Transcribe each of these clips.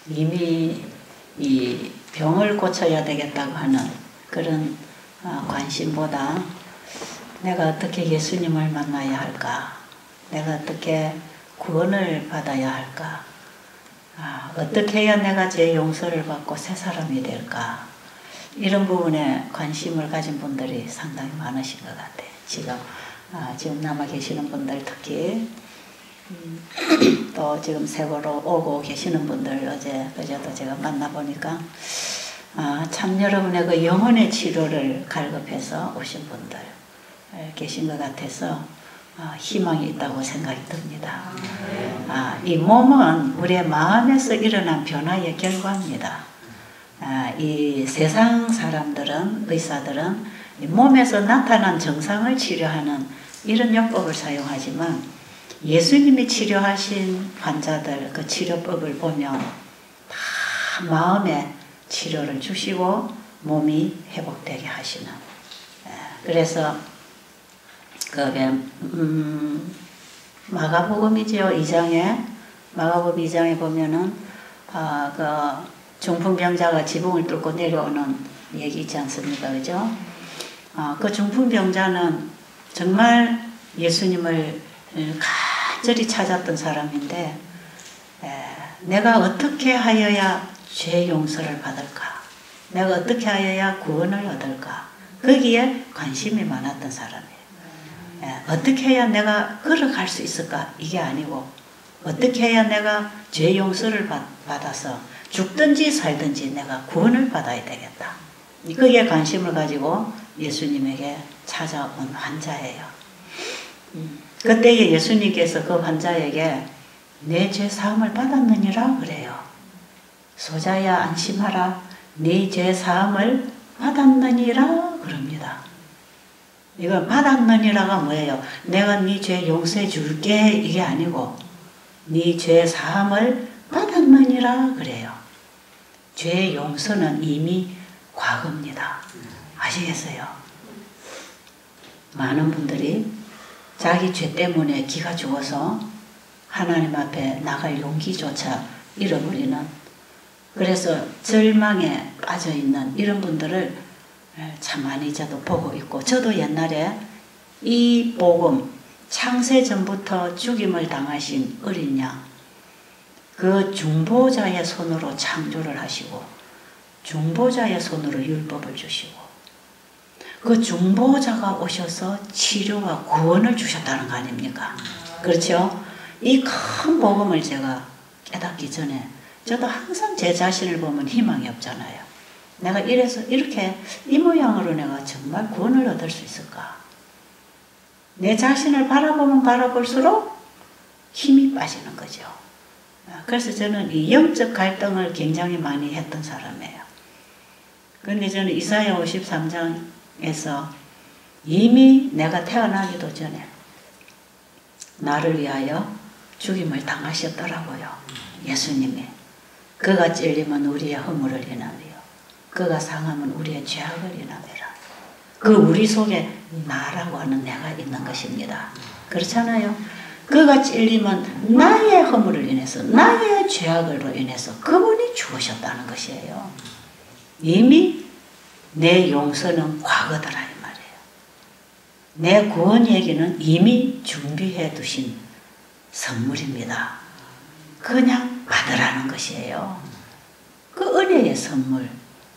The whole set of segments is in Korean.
이미 이 병을 고쳐야 되겠다고 하는 그런 관심보다 내가 어떻게 예수님을 만나야 할까? 내가 어떻게 구원을 받아야 할까? 어떻게 해야 내가 제 용서를 받고 새 사람이 될까? 이런 부분에 관심을 가진 분들이 상당히 많으신 것 같아요. 지금 남아 계시는 분들 특히 또 지금 세고로 오고 계시는 분들 어제도 제가 만나보니까 참 여러분의 그 영혼의 치료를 갈급해서 오신 분들 계신 것 같아서 희망이 있다고 생각이 듭니다. 이 몸은 우리의 마음에서 일어난 변화의 결과입니다. 이 세상 사람들은, 의사들은 몸에서 나타난 증상을 치료하는 이런 요법을 사용하지만 예수님이 치료하신 환자들 그 치료법을 보면 다 마음에 치료를 주시고 몸이 회복되게 하시는. 그래서 마가복음이지요. 마가복음 2장에 보면은 그 중풍병자가 지붕을 뚫고 내려오는 얘기 있지 않습니까? 그죠? 그 중풍병자는 정말 예수님을 간절히 찾았던 사람인데 내가 어떻게 하여야 죄 용서를 받을까? 내가 어떻게 하여야 구원을 얻을까? 거기에 관심이 많았던 사람이에요. 어떻게 해야 내가 걸어갈 수 있을까? 이게 아니고 어떻게 해야 내가 죄 용서를 받아서 죽든지 살든지 내가 구원을 받아야 되겠다. 거기에 관심을 가지고 예수님에게 찾아온 환자예요. 그때에 예수님께서 그 환자에게 내 죄 사함을 받았느니라 그래요. 소자야 안심하라. 네 죄 사함을 받았느니라 그럽니다. 이건 받았느니라가 뭐예요? 내가 네 죄 용서해 줄게 이게 아니고 네 죄 사함을 받았느니라 그래요. 죄 용서는 이미 과거입니다. 아시겠어요? 많은 분들이 자기 죄 때문에 기가 죽어서 하나님 앞에 나갈 용기조차 잃어버리는, 그래서 절망에 빠져있는 이런 분들을 참 많이 저도 보고 있고, 저도 옛날에 이 복음, 창세전부터 죽임을 당하신 어린 양, 그 중보자의 손으로 창조를 하시고 중보자의 손으로 율법을 주시고 그 중보자가 오셔서 치료와 구원을 주셨다는 거 아닙니까? 그렇죠? 이 큰 복음을 제가 깨닫기 전에 저도 항상 제 자신을 보면 희망이 없잖아요. 내가 이렇게 이 모양으로 내가 정말 구원을 얻을 수 있을까? 내 자신을 바라보면 바라볼수록 힘이 빠지는 거죠. 그래서 저는 이 영적 갈등을 굉장히 많이 했던 사람이에요. 그런데 저는 이사야 53장에서 이미 내가 태어나기도 전에 나를 위하여 죽임을 당하셨더라고요. 예수님이. 그가 찔리면 우리의 허물을 인하며 그가 상하면 우리의 죄악을 인하매라. 그 우리 속에 나라고 하는 내가 있는 것입니다. 그렇잖아요. 그가 찔리면 나의 허물을 인해서 나의 죄악으로 인해서 그분이 죽으셨다는 것이에요. 이미 내 용서는 과거더라 이 말이에요. 내 구원 얘기는 이미 준비해 두신 선물입니다. 그냥 받으라는 것이에요. 그 은혜의 선물.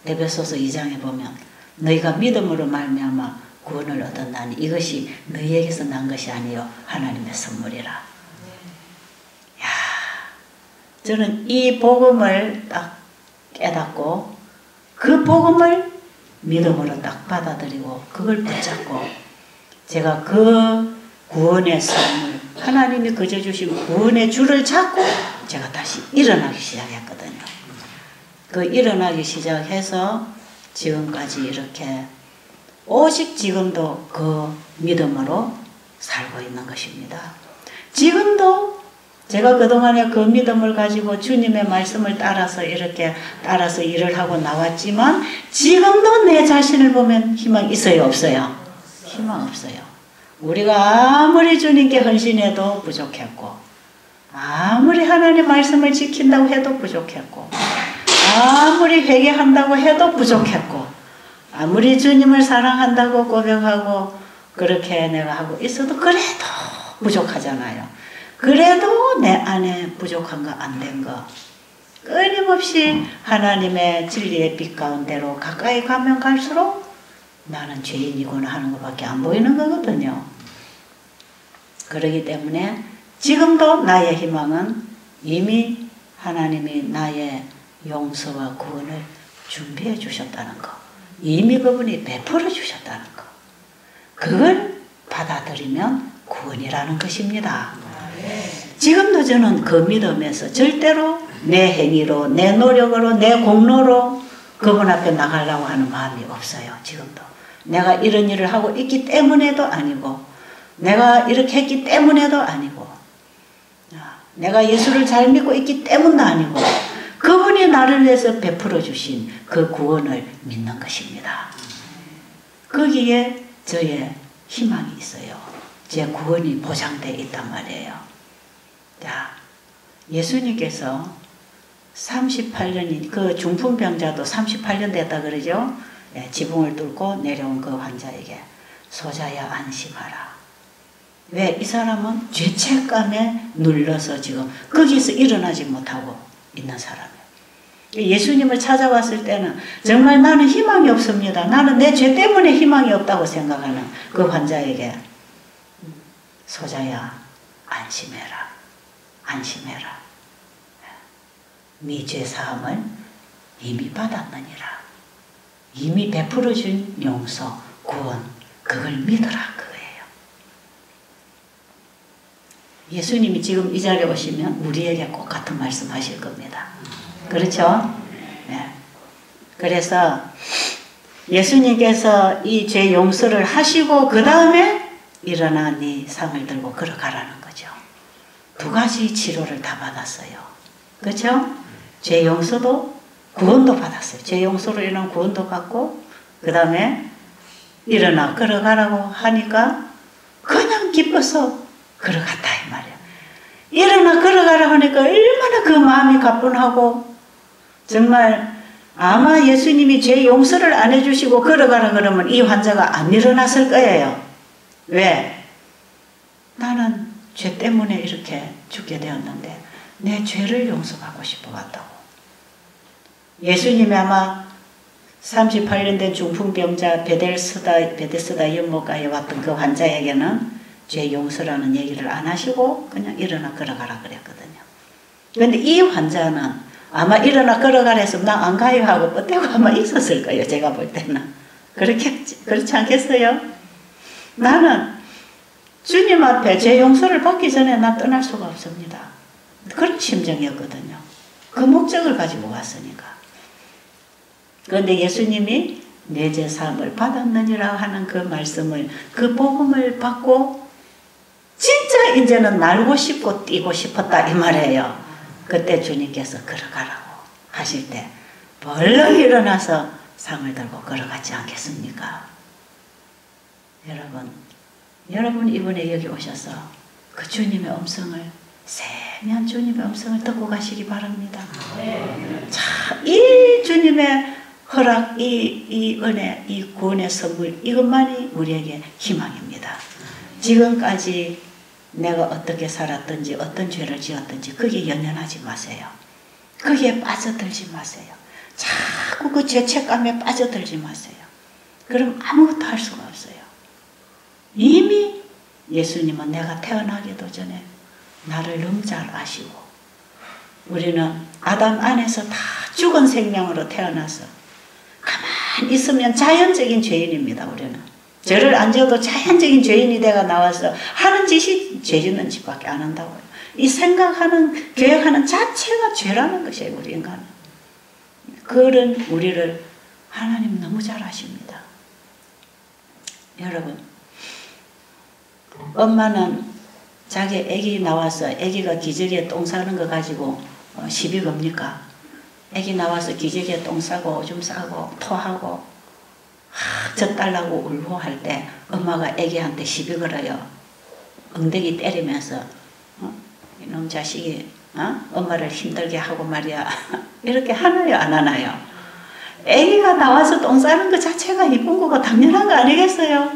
에베소서 2장에 보면 너희가 믿음으로 말미암아 구원을 얻었나니 이것이 너희에게서 난 것이 아니요 하나님의 선물이라. 야, 저는 이 복음을 딱 깨닫고 그 복음을 믿음으로 딱 받아들이고 그걸 붙잡고 제가 그 구원의 선물, 하나님이 그저 주신 구원의 줄을 잡고 제가 다시 일어나기 시작했거든요. 그 일어나기 시작해서 지금까지 이렇게 오직 지금도 그 믿음으로 살고 있는 것입니다. 지금도 제가 그동안에 그 믿음을 가지고 주님의 말씀을 따라서 일을 하고 나왔지만 지금도 내 자신을 보면 희망 있어요, 없어요? 희망 없어요. 우리가 아무리 주님께 헌신해도 부족했고 아무리 하나님 말씀을 지킨다고 해도 부족했고, 아무리 회개한다고 해도 부족했고, 아무리 주님을 사랑한다고 고백하고 그렇게 내가 하고 있어도 그래도 부족하잖아요. 그래도 내 안에 부족한 거 안 된 거 끊임없이 하나님의 진리의 빛 가운데로 가까이 가면 갈수록 나는 죄인이구나 하는 것밖에 안 보이는 거거든요. 그렇기 때문에 지금도 나의 희망은 이미 하나님이 나의 용서와 구원을 준비해 주셨다는 거, 이미 그분이 베풀어 주셨다는 거, 그걸 받아들이면 구원이라는 것입니다. 지금도 저는 그 믿음에서 절대로 내 행위로, 내 노력으로, 내 공로로 그분 앞에 나가려고 하는 마음이 없어요. 지금도 내가 이런 일을 하고 있기 때문에도 아니고, 내가 이렇게 했기 때문에도 아니고, 내가 예수를 잘 믿고 있기 때문도 아니고, 그분이 나를 위해서 베풀어 주신 그 구원을 믿는 것입니다. 거기에 저의 희망이 있어요. 제 구원이 보장되어 있단 말이에요. 자, 예수님께서 38년이, 그 중풍병자도 38년 됐다 그러죠. 예, 지붕을 뚫고 내려온 그 환자에게 소자야 안심하라. 왜? 이 사람은 죄책감에 눌려서 지금 거기서 일어나지 못하고 있는 사람이에요. 예수님을 찾아왔을 때는 정말 나는 희망이 없습니다. 나는 내 죄 때문에 희망이 없다고 생각하는 그 환자에게 소자야 안심해라. 안심해라. 네 죄사함을 이미 받았느니라. 이미 베풀어 준 용서, 구원, 그걸 믿어라 그거예요. 예수님이 지금 이 자리에 오시면 우리에게 꼭 같은 말씀 하실 겁니다. 그렇죠? 네. 그래서 예수님께서 이 죄 용서를 하시고 그 다음에 일어나 네 상을 들고 걸어가라는 거죠. 두 가지 치료를 다 받았어요. 그렇죠? 죄 용서도 구원도 받았어요. 죄 용서로 인한 구원도 받고 그 다음에 일어나 걸어가라고 하니까 그냥 기뻐서 걸어갔다 이 말이에요. 일어나 걸어가라고 하니까 얼마나 그 마음이 가뿐하고, 정말 아마 예수님이 죄 용서를 안 해주시고 걸어가라 그러면 이 환자가 안 일어났을 거예요. 왜? 나는 죄 때문에 이렇게 죽게 되었는데 내 죄를 용서받고 싶어 왔다고. 예수님이 아마 38년 된 중풍병자 베데스다 연못가에 왔던 그 환자에게는 죄 용서라는 얘기를 안 하시고 그냥 일어나 걸어가라 그랬거든요. 그런데 이 환자는 아마 일어나 걸어가라 해서 나 안 가요 하고 뻗대고 아마 있었을 거예요. 제가 볼 때는. 그렇지 않겠어요? 나는 주님 앞에 죄 용서를 받기 전에 나 떠날 수가 없습니다. 그런 심정이었거든요. 그 목적을 가지고 왔으니까. 그런데 예수님이 내 죄 사함을 받았느니라 하는 그 말씀을, 그 복음을 받고 진짜 이제는 날고 싶고 뛰고 싶었다 이 말이에요. 그때 주님께서 걸어가라고 하실 때 벌렁 일어나서 상을 들고 걸어가지 않겠습니까? 여러분 이번에 여기 오셔서 그 주님의 음성을, 세미한 주님의 음성을 듣고 가시기 바랍니다. 자, 이 주님의 허락, 이 은혜, 이 구원의 선물, 이것만이 우리에게 희망입니다. 지금까지 내가 어떻게 살았든지 어떤 죄를 지었든지 거기에 연연하지 마세요. 거기에 빠져들지 마세요. 자꾸 그 죄책감에 빠져들지 마세요. 그럼 아무것도 할 수가 없어요. 이미 예수님은 내가 태어나기도 전에 나를 너무 잘 아시고, 우리는 아담 안에서 다 죽은 생명으로 태어나서 가만히 있으면 자연적인 죄인입니다. 우리는 죄를 안 지어도 자연적인 죄인이 돼가 나와서 하는 짓이 죄 짓는 짓밖에 안 한다고요. 이 생각하는, 계획하는 자체가 죄라는 것이에요. 우리 인간은. 그런 우리를 하나님 너무 잘 아십니다. 여러분, 엄마는 자기 애기 나와서 애기가 기저귀에 똥 싸는 거 가지고 시비 겁니까? 애기 나와서 기저귀에 똥 싸고 오줌 싸고 토하고 젖 달라고 울고 할 때 엄마가 애기한테 시비 걸어요. 엉덩이 때리면서 이놈 자식이 엄마를 힘들게 하고 말이야. 이렇게 하나요, 안 하나요? 애기가 나와서 똥 싸는 것 자체가 이쁜 거고 당연한 거 아니겠어요?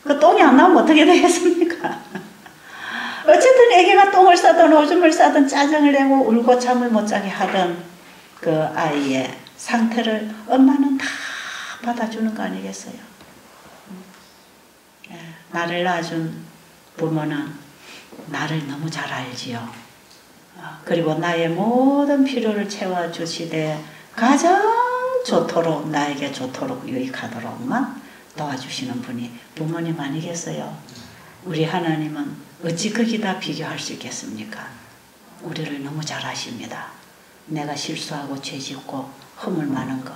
그 똥이 안 나오면 어떻게 되겠습니까? 어쨌든 애기가 똥을 싸든 오줌을 싸든 짜증을 내고 울고 잠을 못 자게 하던 그 아이의 상태를 엄마는 다 받아주는 거 아니겠어요? 나를 낳아준 부모는 나를 너무 잘 알지요. 그리고 나의 모든 필요를 채워주시되 가장 좋도록 나에게 좋도록 유익하도록만 도와주시는 분이 부모님 아니겠어요? 우리 하나님은 어찌 거기다 비교할 수 있겠습니까? 우리를 너무 잘 아십니다. 내가 실수하고 죄짓고 허물 많은 거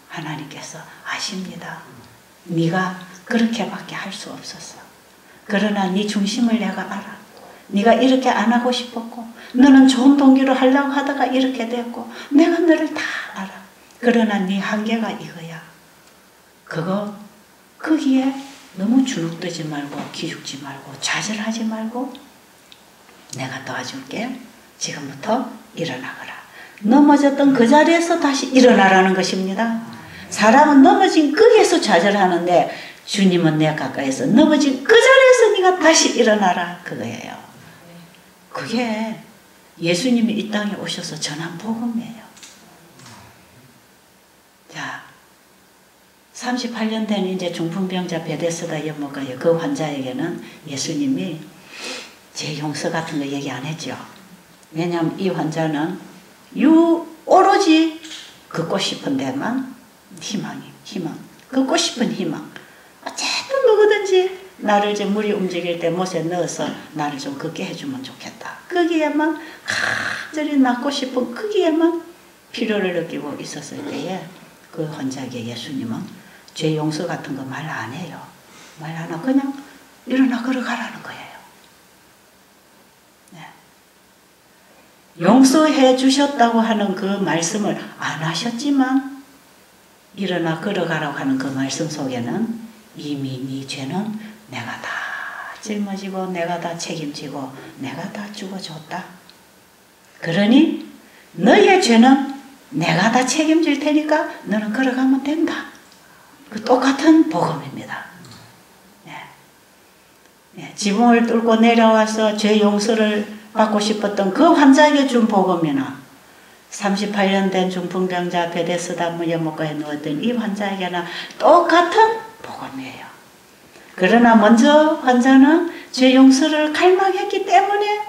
하나님께서 아십니다. 네가 그렇게밖에 할 수 없었어. 그러나 네 중심을 내가 알아. 네가 이렇게 안 하고 싶었고 너는 좋은 동기로 하려고 하다가 이렇게 됐고 내가 너를 다 알아. 그러나 네 한계가 이거야. 그거 거기에 너무 주눅들지 말고 기죽지 말고 좌절하지 말고 내가 도와줄게. 지금부터 일어나거라. 넘어졌던 그 자리에서 다시 일어나라는 것입니다. 사람은 넘어진 거기에서 좌절하는데 주님은 내 가까이서 넘어진 그 자리에서 네가 다시 일어나라 그거예요. 그게 예수님이 이 땅에 오셔서 전한 복음이에요. 자, 38년 된 이제 중풍병자 베데스다 연못가요. 그 환자에게는 예수님이 제 용서 같은 거 얘기 안 했죠. 왜냐하면 이 환자는 오로지 걷고 싶은 데만 희망. 걷고 싶은 희망. 어쨌든 누구든지 나를 이제 물이 움직일 때 못에 넣어서 나를 좀 걷게 해주면 좋겠다. 거기에만 간절히 낳고 싶은 거기에만 필요를 느끼고 있었을 때에 그 환자에게 예수님은 죄 용서 같은 거 말 안 해요. 말 안 하고 그냥 일어나 걸어가라는 거예요. 네. 용서해 주셨다고 하는 그 말씀을 안 하셨지만 일어나 걸어가라고 하는 그 말씀 속에는 이미 네 죄는 내가 다 짊어지고 내가 다 책임지고 내가 다 죽어줬다. 그러니 너의 죄는 내가 다 책임질 테니까 너는 걸어가면 된다. 그 똑같은 복음입니다. 네. 지붕을 뚫고 내려와서 죄 용서를 받고 싶었던 그 환자에게 준 복음이나 38년 된 중풍병자 베데스다 연못가에 누웠던 이 환자에게는 똑같은 복음이에요. 그러나 먼저 환자는 죄 용서를 갈망했기 때문에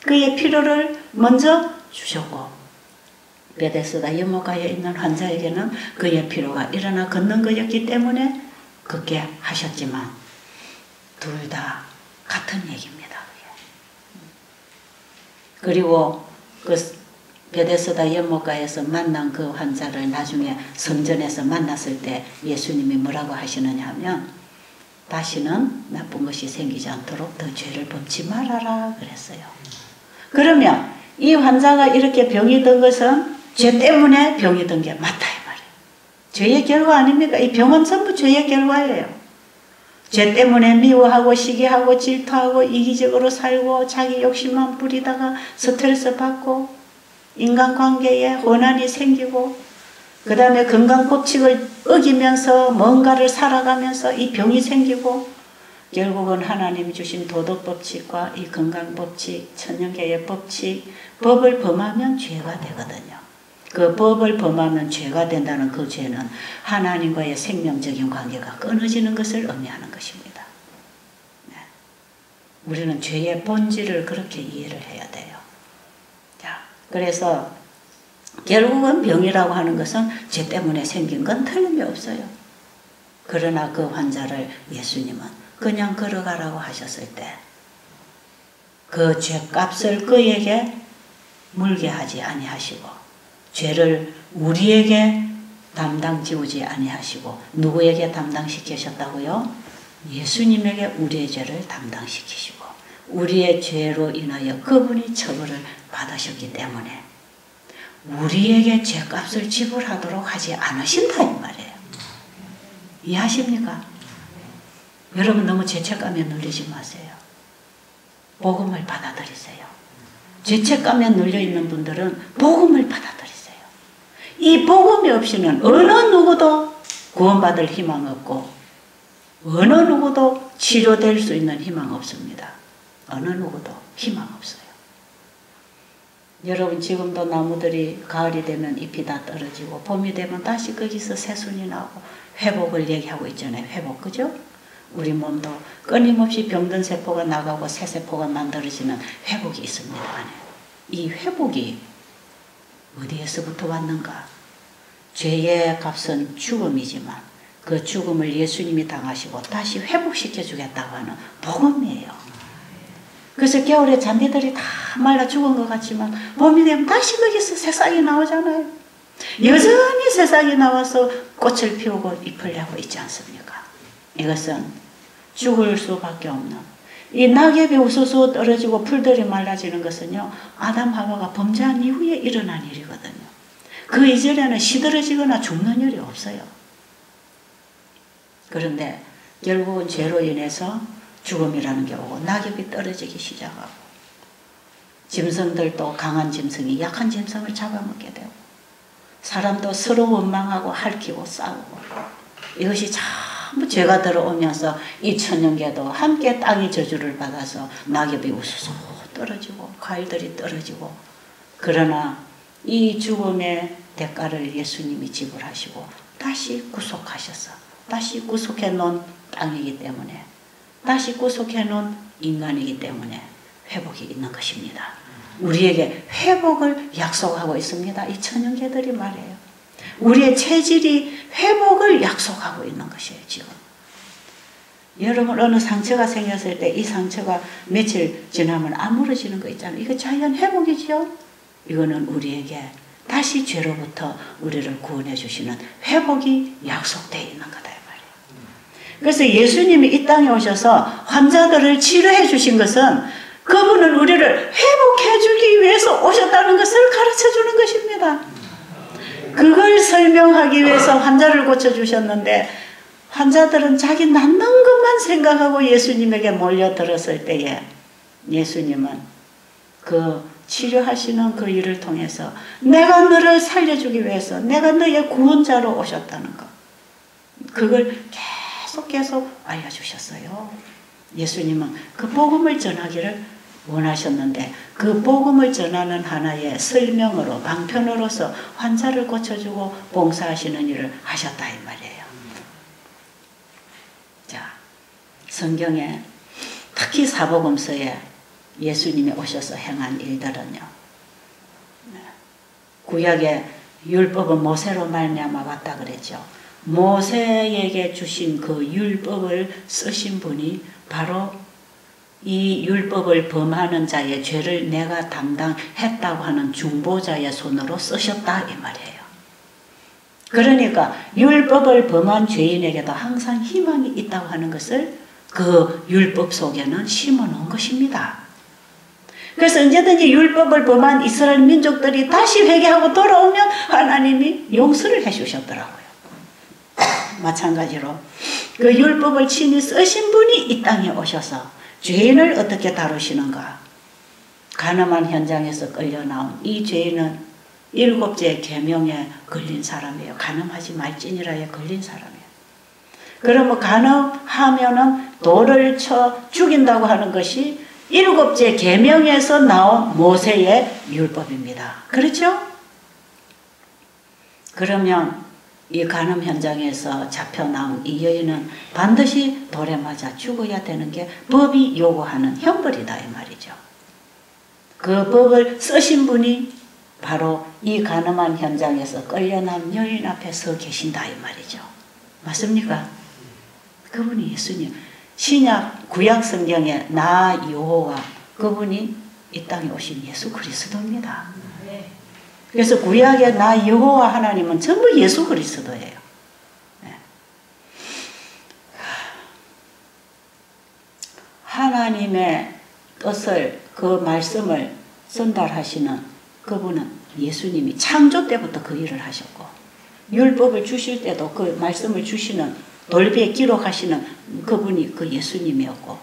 그의 필요를 먼저 주셨고 베데스다 연못가에 있는 환자에게는 그의 필요가 일어나 걷는 거였기 때문에 걷게 하셨지만 둘 다 같은 얘기입니다. 그리고 그 베데스다 연못가에서 만난 그 환자를 나중에 성전에서 만났을 때 예수님이 뭐라고 하시느냐 하면 다시는 나쁜 것이 생기지 않도록 더 죄를 범치 말아라 그랬어요. 그러면 이 환자가 이렇게 병이 든 것은 죄 때문에 병이 든 게 맞다 이 말이에요. 죄의 결과 아닙니까? 이 병은 전부 죄의 결과예요. 죄 때문에 미워하고 시기하고 질투하고 이기적으로 살고 자기 욕심만 부리다가 스트레스 받고 인간관계에 혼란이 생기고 그 다음에 건강법칙을 어기면서 뭔가를 살아가면서 이 병이 생기고 결국은 하나님이 주신 도덕법칙과 이 건강법칙, 천연계의 법칙, 법을 범하면 죄가 되거든요. 그 법을 범하면 죄가 된다는 그 죄는 하나님과의 생명적인 관계가 끊어지는 것을 의미하는 것입니다. 네. 우리는 죄의 본질을 그렇게 이해를 해야 돼요. 자, 그래서 결국은 병이라고 하는 것은 죄 때문에 생긴 건 틀림이 없어요. 그러나 그 환자를 예수님은 그냥 걸어가라고 하셨을 때 그 죄값을 그에게 물게 하지 아니하시고 죄를 우리에게 담당 지우지 아니하시고 누구에게 담당시키셨다고요? 예수님에게 우리의 죄를 담당시키시고 우리의 죄로 인하여 그분이 처벌을 받으셨기 때문에 우리에게 죄값을 지불하도록 하지 않으신다 이 말이에요. 이해하십니까? 여러분 너무 죄책감에 눌리지 마세요. 복음을 받아들이세요. 죄책감에 눌려있는 분들은 복음을 받아들이세요. 이 복음이 없이는 어느 누구도 구원받을 희망 없고 어느 누구도 치료될 수 있는 희망 없습니다. 어느 누구도 희망 없어요. 여러분 지금도 나무들이 가을이 되면 잎이 다 떨어지고 봄이 되면 다시 거기서 새순이 나고 회복을 얘기하고 있잖아요. 회복, 그죠? 우리 몸도 끊임없이 병든 세포가 나가고 새 세포가 만들어지는 회복이 있습니다. 이 회복이 어디에서부터 왔는가? 죄의 값은 죽음이지만 그 죽음을 예수님이 당하시고 다시 회복시켜 주겠다고 하는 복음이에요. 그래서 겨울에 잔디들이 다 말라 죽은 것 같지만 봄이 되면 다시 거기서 새싹이 나오잖아요. 여전히 새싹이 나와서 꽃을 피우고 잎을 내고 있지 않습니까? 이것은 죽을 수밖에 없는, 이 낙엽이 우수수 떨어지고 풀들이 말라지는 것은요, 아담 하와가 범죄한 이후에 일어난 일이거든요. 그 이전에는 시들어지거나 죽는 일이 없어요. 그런데 결국은 죄로 인해서 죽음이라는 게 오고 낙엽이 떨어지기 시작하고 짐승들도 강한 짐승이 약한 짐승을 잡아먹게 되고 사람도 서로 원망하고 핥히고 싸우고, 이것이 전부 죄가 들어오면서 이 천년계도 함께 땅이 저주를 받아서 낙엽이 우수수 떨어지고 과일들이 떨어지고, 그러나 이 죽음의 대가를 예수님이 지불하시고 다시 구속하셔서 다시 구속해 놓은 땅이기 때문에, 다시 구속해 놓은 인간이기 때문에 회복이 있는 것입니다. 우리에게 회복을 약속하고 있습니다. 이 천연계들이 말해요. 우리의 체질이 회복을 약속하고 있는 것이에요. 지금 여러분 어느 상처가 생겼을 때 이 상처가 며칠 지나면 아물어지는 거 있잖아요. 이거 자연 회복이죠. 이거는 우리에게 다시 죄로부터 우리를 구원해 주시는 회복이 약속되어 있는 거다. 그래서 예수님이 이 땅에 오셔서 환자들을 치료해 주신 것은 그분은 우리를 회복해 주기 위해서 오셨다는 것을 가르쳐 주는 것입니다. 그걸 설명하기 위해서 환자를 고쳐주셨는데, 환자들은 자기 낫는 것만 생각하고 예수님에게 몰려들었을 때에 예수님은 그 치료하시는 그 일을 통해서 내가 너를 살려주기 위해서, 내가 너의 구원자로 오셨다는 것, 그걸 계속 알려주셨어요. 예수님은 그 복음을 전하기를 원하셨는데 그 복음을 전하는 하나의 설명으로, 방편으로서 환자를 고쳐주고 봉사하시는 일을 하셨다 이 말이에요. 자, 성경에 특히 사복음서에 예수님이 오셔서 행한 일들은요, 구약의 율법은 모세로 말미암아 왔다 그랬죠. 모세에게 주신 그 율법을 쓰신 분이 바로 이 율법을 범하는 자의 죄를 내가 담당했다고 하는 중보자의 손으로 쓰셨다 이 말이에요. 그러니까 율법을 범한 죄인에게도 항상 희망이 있다고 하는 것을 그 율법 속에는 심어놓은 것입니다. 그래서 언제든지 율법을 범한 이스라엘 민족들이 다시 회개하고 돌아오면 하나님이 용서를 해주셨더라고요. 마찬가지로 그 율법을 친히 쓰신 분이 이 땅에 오셔서 죄인을 어떻게 다루시는가. 가늠한 현장에서 끌려 나온 이 죄인은 7째 계명에 걸린 사람이에요. 가늠하지 말지니라에 걸린 사람이에요. 그러면 가늠하면은 돌을 쳐 죽인다고 하는 것이 7째 계명에서 나온 모세의 율법입니다. 그렇죠? 그러면 이 간음 현장에서 잡혀 나온 이 여인은 반드시 돌에 맞아 죽어야 되는 게 법이 요구하는 형벌이다 이 말이죠. 그 법을 쓰신 분이 바로 이 간음한 현장에서 끌려난 여인 앞에 서 계신다 이 말이죠. 맞습니까? 그분이 예수님. 신약 구약 성경에 나 여호와, 그분이 이 땅에 오신 예수 그리스도입니다. 그래서 구약의 나 여호와 하나님은 전부 예수 그리스도예요. 하나님의 뜻을, 그 말씀을 전달하시는 그분은 예수님이 창조 때부터 그 일을 하셨고, 율법을 주실 때도 그 말씀을 주시는, 돌비에 기록하시는 그분이 그 예수님이었고,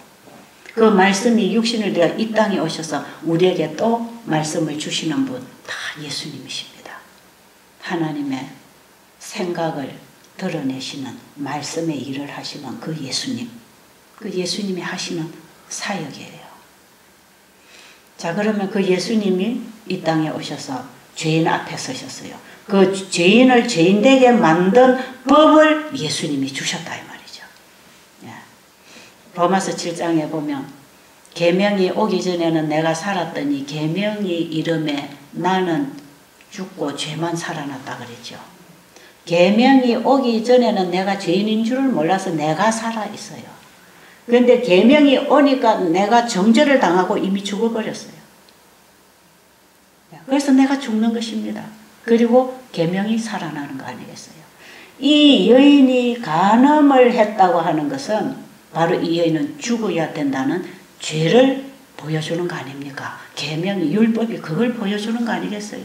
그 말씀이 육신을 되어 이 땅에 오셔서 우리에게 또 말씀을 주시는 분 다 예수님이십니다. 하나님의 생각을 드러내시는 말씀의 일을 하시는 그 예수님, 그 예수님이 하시는 사역이에요. 자, 그러면 그 예수님이 이 땅에 오셔서 죄인 앞에 서셨어요. 그 죄인을 죄인되게 만든 법을 예수님이 주셨다 이 말이죠. 예. 로마서 7장에 보면 계명이 오기 전에는 내가 살았더니 계명이 이름에 나는 죽고 죄만 살아났다 그랬죠. 계명이 오기 전에는 내가 죄인인 줄을 몰라서 내가 살아 있어요. 그런데 계명이 오니까 내가 정죄를 당하고 이미 죽어버렸어요. 그래서 내가 죽는 것입니다. 그리고 계명이 살아나는 거 아니겠어요? 이 여인이 간음을 했다고 하는 것은 바로 이 여인은 죽어야 된다는 죄를 보여주는 거 아닙니까? 계명이 율법이 그걸 보여주는 거 아니겠어요?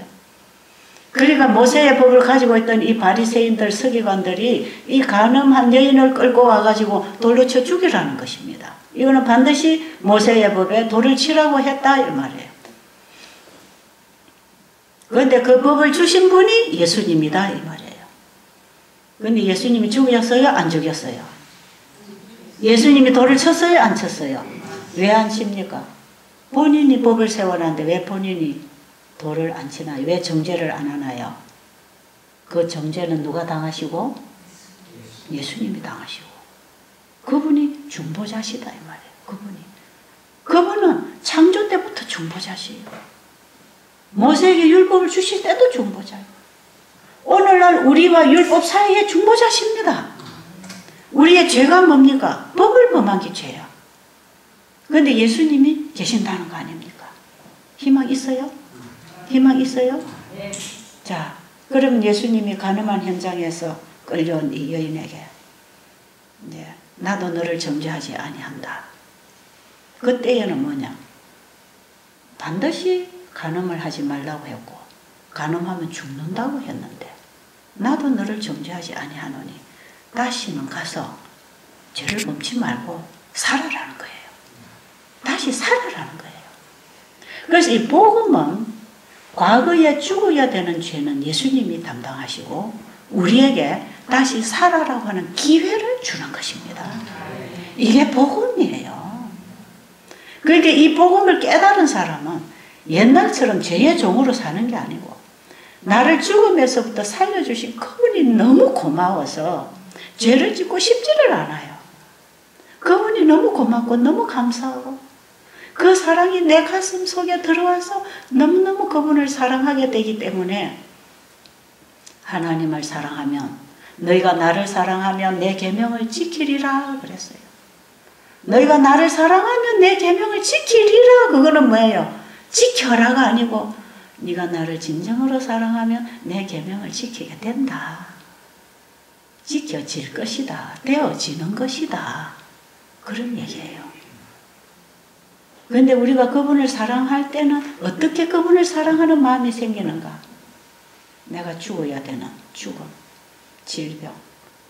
그러니까 모세의 법을 가지고 있던 이 바리새인들 서기관들이 이 간음한 여인을 끌고 와가지고 돌로 쳐 죽이라는 것입니다. 이거는 반드시 모세의 법에 돌을 치라고 했다 이 말이에요. 그런데 그 법을 주신 분이 예수님이다 이 말이에요. 그런데 예수님이 죽였어요? 안 죽였어요? 예수님이 돌을 쳤어요? 안 쳤어요? 왜 안 칩니까? 본인이 법을 세워놨는데 왜 본인이 돌을 안 치나요? 왜 정죄를 안 하나요? 그 정죄는 누가 당하시고? 예수님이 당하시고. 그분이 중보자시다 이 말이에요. 그분은 창조 때부터 중보자시에요. 모세에게 율법을 주실 때도 중보자예요. 오늘날 우리와 율법 사이에 중보자십니다. 우리의 죄가 뭡니까? 법을 범한 게 죄야. 그런데 예수님이 계신다는 거 아닙니까? 희망 있어요? 희망 있어요? 네. 자, 그러면 예수님이 간음한 현장에서 끌려온 이 여인에게 네, 나도 너를 정죄하지 아니한다. 그때에는 뭐냐? 반드시 간음을 하지 말라고 했고 간음하면 죽는다고 했는데 나도 너를 정죄하지 아니하노니 다시는 가서 죄를 범치 말고 살아라는 거예요. 다시 살아라는 거예요. 그래서 이 복음은 과거에 죽어야 되는 죄는 예수님이 담당하시고 우리에게 다시 살아라고 하는 기회를 주는 것입니다. 이게 복음이에요. 그러니까 이 복음을 깨달은 사람은 옛날처럼 죄의 종으로 사는 게 아니고 나를 죽음에서부터 살려주신 그분이 너무 고마워서 죄를 짓고 싶지를 않아요. 그분이 너무 고맙고 너무 감사하고 그 사랑이 내 가슴 속에 들어와서 너무너무 그분을 사랑하게 되기 때문에 하나님을 사랑하면 너희가 나를 사랑하면 내 계명을 지키리라 그랬어요. 너희가 나를 사랑하면 내 계명을 지키리라. 그거는 뭐예요? 지켜라가 아니고 네가 나를 진정으로 사랑하면 내 계명을 지키게 된다. 지켜질 것이다. 되어지는 것이다. 그런 얘기예요. 그런데 우리가 그분을 사랑할 때는 어떻게 그분을 사랑하는 마음이 생기는가? 내가 죽어야 되는 죽음, 질병,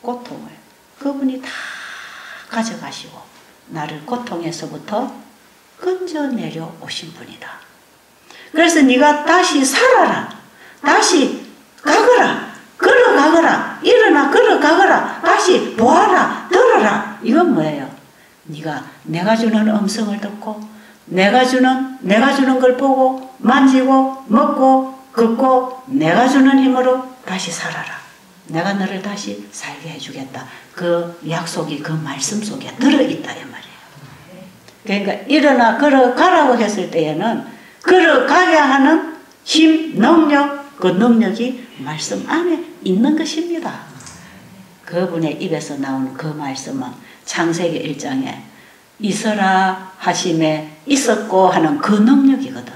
고통을 그분이 다 가져가시고 나를 고통에서부터 건져내려 오신 분이다. 그래서 네가 다시 살아라. 다시 가거라. 걸어가거라. 일어나 걸어가거라. 다시 보아라. 들어라. 이건 뭐예요? 네가 내가 주는 음성을 듣고 내가 주는 걸 보고 만지고 먹고 걷고 내가 주는 힘으로 다시 살아라. 내가 너를 다시 살게 해주겠다. 그 약속이 그 말씀 속에 들어있다 이 말이에요. 그러니까 일어나 걸어가라고 했을 때에는 걸어가게 하는 힘, 능력, 그 능력이 말씀 안에 있는 것입니다. 그분의 입에서 나오는 그 말씀은 창세기 1장에 있어라 하심에 있었고 하는 그 능력이거든.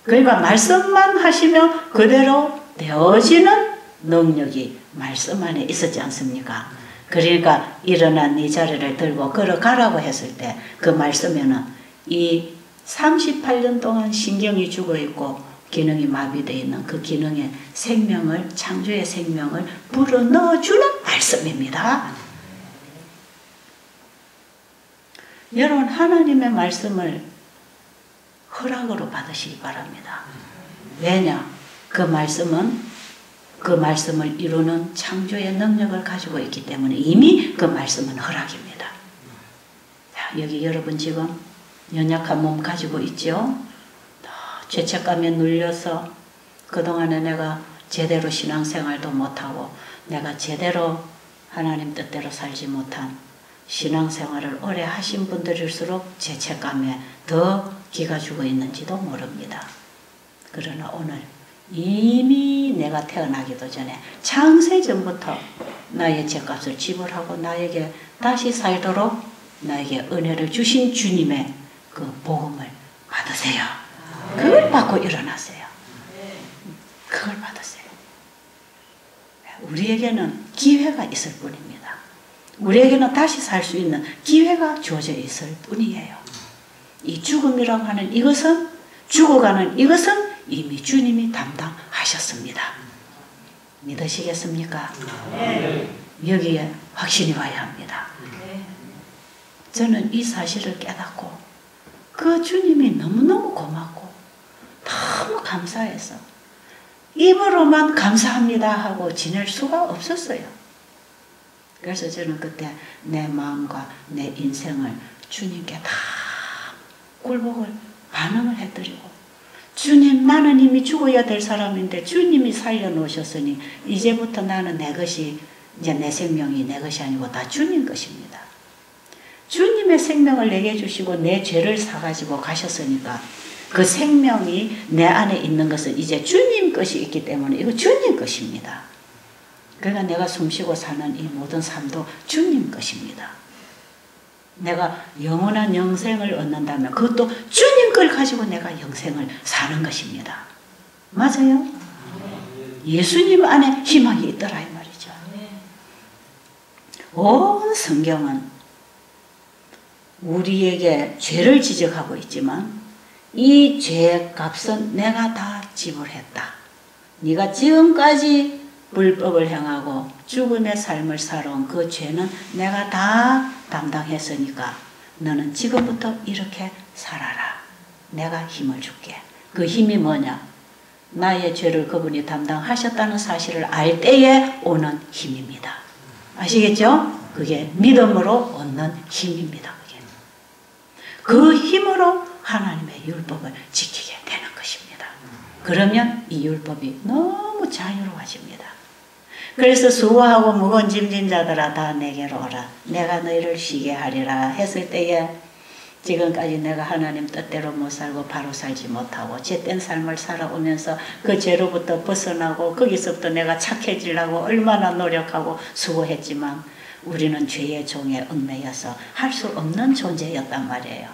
그러니까 말씀만 하시면 그대로 되어지는 능력이 말씀 안에 있었지 않습니까? 그러니까 일어나 네 자리를 들고 걸어가라고 했을 때 그 말씀에는 이 38년 동안 신경이 죽어있고 기능이 마비되어 있는 그 기능의 생명을 창조의 생명을 불어넣어주는 말씀입니다. 여러분 하나님의 말씀을 허락으로 받으시기 바랍니다. 왜냐? 그 말씀을 이루는 창조의 능력을 가지고 있기 때문에 이미 그 말씀은 허락입니다. 자, 여기 여러분 지금 연약한 몸 가지고 있죠? 죄책감에 눌려서 그동안에 내가 제대로 신앙생활도 못하고 내가 제대로 하나님 뜻대로 살지 못한 신앙생활을 오래 하신 분들일수록 죄책감에 더 기가 죽어 있는지도 모릅니다. 그러나 오늘 이미 내가 태어나기도 전에 창세전부터 나의 죄값을 지불하고 나에게 다시 살도록 나에게 은혜를 주신 주님의 그 복음을 받으세요. 그걸 받고 일어나세요. 그걸 받으세요. 우리에게는 기회가 있을 뿐입니다. 우리에게는 다시 살 수 있는 기회가 주어져 있을 뿐이에요. 이 죽음이라고 하는 이것은, 죽어가는 이것은 이미 주님이 담당하셨습니다. 믿으시겠습니까? 여기에 확신이 와야 합니다. 저는 이 사실을 깨닫고 그 주님이 너무너무 고맙고 너무 감사해서 입으로만 감사합니다 하고 지낼 수가 없었어요. 그래서 저는 그때 내 마음과 내 인생을 주님께 다 굴복을 반응을 해드리고, 주님, 나는 이미 죽어야 될 사람인데 주님이 살려놓으셨으니 이제부터 나는 내 것이, 이제 내 생명이 내 것이 아니고 다 주님 것입니다. 주님의 생명을 내게 주시고 내 죄를 사가지고 가셨으니까 그 생명이 내 안에 있는 것은 이제 주님 것이 있기 때문에 이거 주님 것입니다. 그러니까 내가 숨쉬고 사는 이 모든 삶도 주님 것입니다. 내가 영원한 영생을 얻는다면 그것도 주님 걸 가지고 내가 영생을 사는 것입니다. 맞아요? 예수님 안에 희망이 있더라 이 말이죠. 온 성경은 우리에게 죄를 지적하고 있지만 이 죄의 값은 내가 다 지불했다. 네가 지금까지 불법을 행하고 죽음의 삶을 살아온 그 죄는 내가 다 담당했으니까 너는 지금부터 이렇게 살아라. 내가 힘을 줄게. 그 힘이 뭐냐? 나의 죄를 그분이 담당하셨다는 사실을 알 때에 오는 힘입니다. 아시겠죠? 그게 믿음으로 얻는 힘입니다. 그 힘으로 하나님의 율법을 지키게 되는 것입니다. 그러면 이 율법이 너무 자유로워집니다. 그래서 수고하고 무거운 짐진 자들아 다 내게로 오라. 내가 너희를 쉬게 하리라 했을 때에 지금까지 내가 하나님 뜻대로 못 살고 바로 살지 못하고 죄된 삶을 살아오면서 그 죄로부터 벗어나고 거기서부터 내가 착해지려고 얼마나 노력하고 수고했지만 우리는 죄의 종에 얽매여서 할 수 없는 존재였단 말이에요.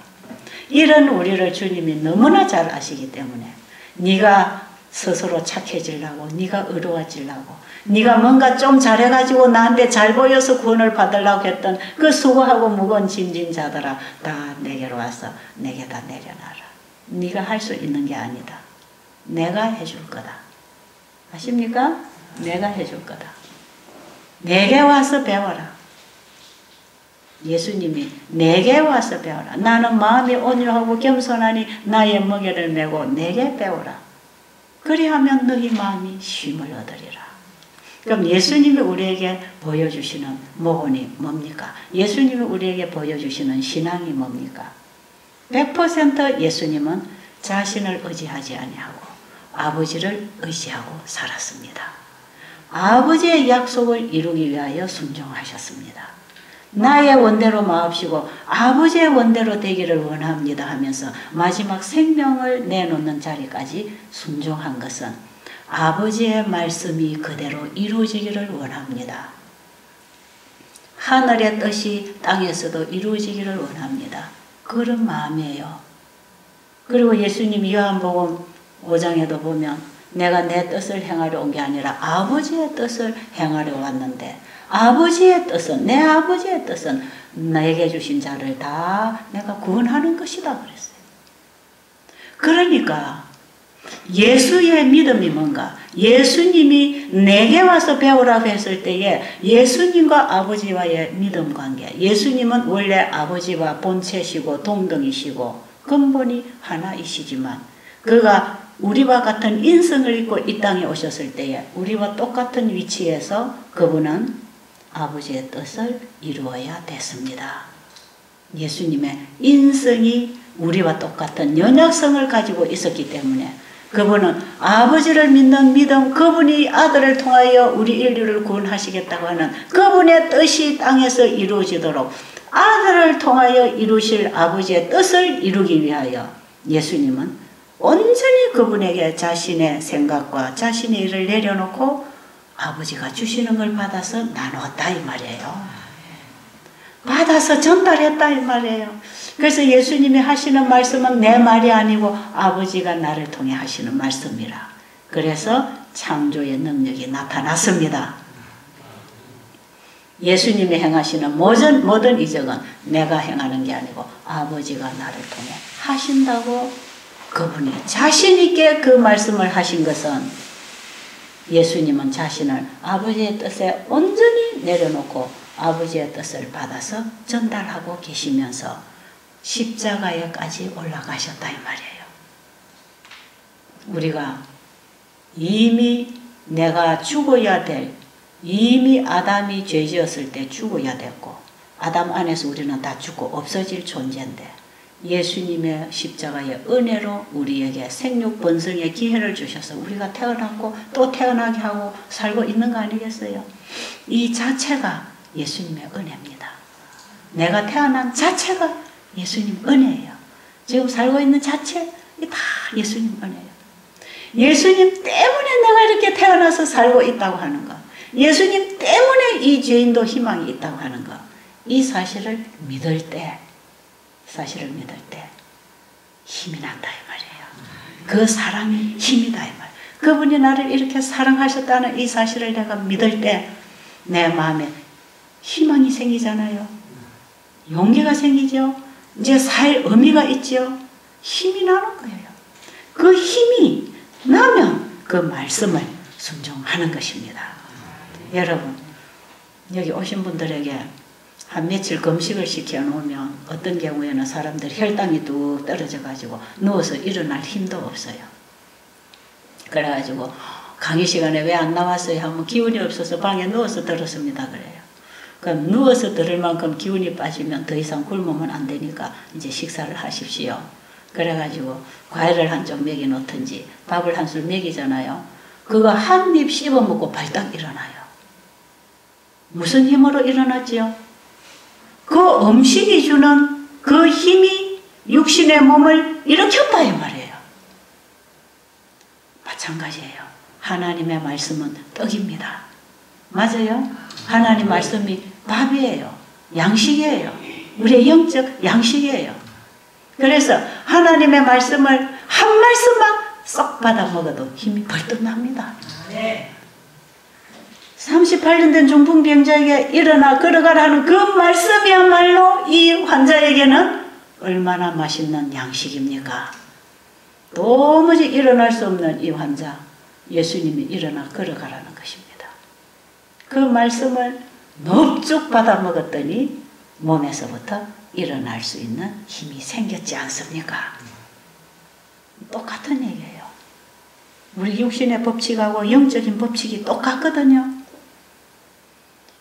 이런 우리를 주님이 너무나 잘 아시기 때문에 네가 스스로 착해지려고, 네가 의로워지려고, 네가 뭔가 좀 잘해가지고 나한테 잘 보여서 구원을 받으려고 했던 그 수고하고 무거운 짐진 자들아 다 내게로 와서 내게 다 내려놔라. 네가 할 수 있는 게 아니다. 내가 해줄 거다. 아십니까? 내가 해줄 거다. 내게 와서 배워라. 예수님이 내게 와서 배워라. 나는 마음이 온유하고 겸손하니 나의 무게를 메고 내게 배워라. 그리하면 너희 마음이 쉼을 얻으리라. 그럼 예수님이 우리에게 보여주시는 모본이 뭡니까? 예수님이 우리에게 보여주시는 신앙이 뭡니까? 100% 예수님은 자신을 의지하지 아니하고 아버지를 의지하고 살았습니다. 아버지의 약속을 이루기 위하여 순종하셨습니다. 나의 원대로 마옵시고 아버지의 원대로 되기를 원합니다 하면서 마지막 생명을 내놓는 자리까지 순종한 것은 아버지의 말씀이 그대로 이루어지기를 원합니다. 하늘의 뜻이 땅에서도 이루어지기를 원합니다. 그런 마음이에요. 그리고 예수님 요한복음 5장에도 보면 내가 내 뜻을 행하려 온 게 아니라 아버지의 뜻을 행하려 왔는데 아버지의 뜻은, 내 아버지의 뜻은 내게 주신 자를 다 내가 구원하는 것이다 그랬어요. 그러니까 예수의 믿음이 뭔가? 예수님이 내게 와서 배우라고 했을 때에 예수님과 아버지와의 믿음 관계, 예수님은 원래 아버지와 본체시고 동등이시고 근본이 하나이시지만 그가 우리와 같은 인성을 입고 이 땅에 오셨을 때에 우리와 똑같은 위치에서 그분은 아버지의 뜻을 이루어야 됐습니다. 예수님의 인성이 우리와 똑같은 연약성을 가지고 있었기 때문에 그분은 아버지를 믿는 믿음, 그분이 아들을 통하여 우리 인류를 구원하시겠다고 하는 그분의 뜻이 땅에서 이루어지도록 아들을 통하여 이루실 아버지의 뜻을 이루기 위하여 예수님은 온전히 그분에게 자신의 생각과 자신의 일을 내려놓고 아버지가 주시는 걸 받아서 나누었다 이 말이에요. 받아서 전달했다 이 말이에요. 그래서 예수님이 하시는 말씀은 내 말이 아니고 아버지가 나를 통해 하시는 말씀이라. 그래서 창조의 능력이 나타났습니다. 예수님이 행하시는 모든 이적은 내가 행하는 게 아니고 아버지가 나를 통해 하신다고 그분이 자신 있게 그 말씀을 하신 것은 예수님은 자신을 아버지의 뜻에 온전히 내려놓고 아버지의 뜻을 받아서 전달하고 계시면서 십자가에까지 올라가셨다 이 말이에요. 우리가 이미 내가 죽어야 될, 이미 아담이 죄 지었을 때 죽어야 됐고 아담 안에서 우리는 다 죽고 없어질 존재인데 예수님의 십자가의 은혜로 우리에게 생육 번성의 기회를 주셔서 우리가 태어났고 또 태어나게 하고 살고 있는 거 아니겠어요? 이 자체가 예수님의 은혜입니다. 내가 태어난 자체가 예수님 은혜예요. 지금 살고 있는 자체 다 예수님 은혜예요. 예수님 때문에 내가 이렇게 태어나서 살고 있다고 하는 거, 예수님 때문에 이 죄인도 희망이 있다고 하는 거, 이 사실을 믿을 때 힘이 난다 이 말이에요. 그 사랑이 힘이다 이 말. 그분이 나를 이렇게 사랑하셨다는 이 사실을 내가 믿을 때 내 마음에 희망이 생기잖아요. 용기가 생기죠. 이제 살 의미가 있죠. 힘이 나는 거예요. 그 힘이 나면 그 말씀을 순종하는 것입니다. 여러분, 여기 오신 분들에게 한 며칠 금식을 시켜놓으면 어떤 경우에는 사람들 혈당이 뚝 떨어져 가지고 누워서 일어날 힘도 없어요. 그래가지고 강의 시간에 왜 안 나왔어요 하면 기운이 없어서 방에 누워서 들었습니다 그래요. 그럼 누워서 들을 만큼 기운이 빠지면 더 이상 굶으면 안 되니까 이제 식사를 하십시오. 그래가지고 과일을 한 쪽 먹여 놓든지 밥을 한 술 먹이잖아요. 그거 한 입 씹어 먹고 발딱 일어나요. 무슨 힘으로 일어났지요? 그 음식이 주는 그 힘이 육신의 몸을 일으켰다 이 말이에요. 마찬가지예요. 하나님의 말씀은 떡입니다. 맞아요? 하나님 말씀이 밥이에요. 양식이에요. 우리의 영적 양식이에요. 그래서 하나님의 말씀을 한 말씀만 쏙 받아 먹어도 힘이 벌떡 납니다. 38년 된 중풍병자에게 일어나 걸어가라는 그 말씀이야말로 이 환자에게는 얼마나 맛있는 양식입니까? 도무지 일어날 수 없는 이 환자, 예수님이 일어나 걸어가라는 것입니다. 그 말씀을 넙죽 받아 먹었더니 몸에서부터 일어날 수 있는 힘이 생겼지 않습니까? 똑같은 얘기예요. 우리 육신의 법칙하고 영적인 법칙이 똑같거든요.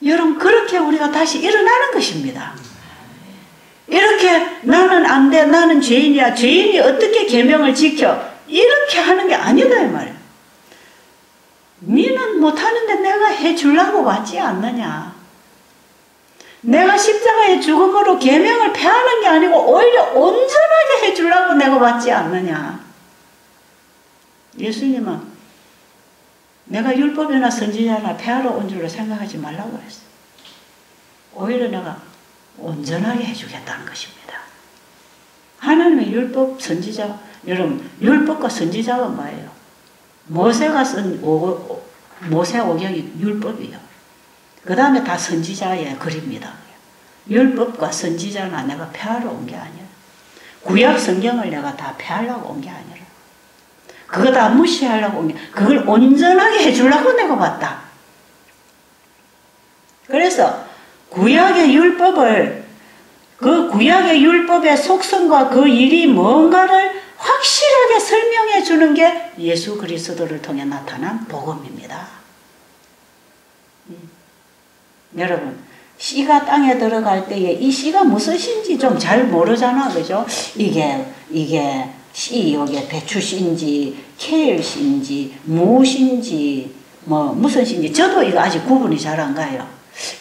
여러분, 그렇게 우리가 다시 일어나는 것입니다. 이렇게 나는 안 돼, 나는 죄인이야, 죄인이 어떻게 계명을 지켜, 이렇게 하는 게 아니다 이 말이에요. 니는 못하는데 내가 해주려고 왔지 않느냐. 내가 십자가의 죽음으로 계명을 폐하는 게 아니고 오히려 온전하게 해주려고 내가 왔지 않느냐. 예수님은 내가 율법이나 선지자나 폐하러 온 줄로 생각하지 말라고 했어요. 오히려 내가 온전하게 해주겠다는 것입니다. 하나님의 율법, 선지자, 여러분 율법과 선지자가 뭐예요? 모세가 쓴 모세오경이 율법이요. 그 다음에 다 선지자의 글입니다. 율법과 선지자나 내가 폐하러 온 게 아니라, 구약 성경을 내가 다 폐하려고 온 게 아니라, 그거 다 무시하려고 온 게, 그걸 온전하게 해주려고 내가 왔다. 그래서 구약의 율법을 그 구약의 율법의 속성과 그 일이 뭔가를 확실하게 설명해 주는 게 예수 그리스도를 통해 나타난 복음입니다. 여러분, 씨가 땅에 들어갈 때에 이 씨가 무슨 씨인지 좀 잘 모르잖아, 그죠? 이게 씨, 이게 배추 씨인지 케일 씨인지 무엇인지 뭐 무슨 씨인지 저도 이거 아직 구분이 잘 안 가요.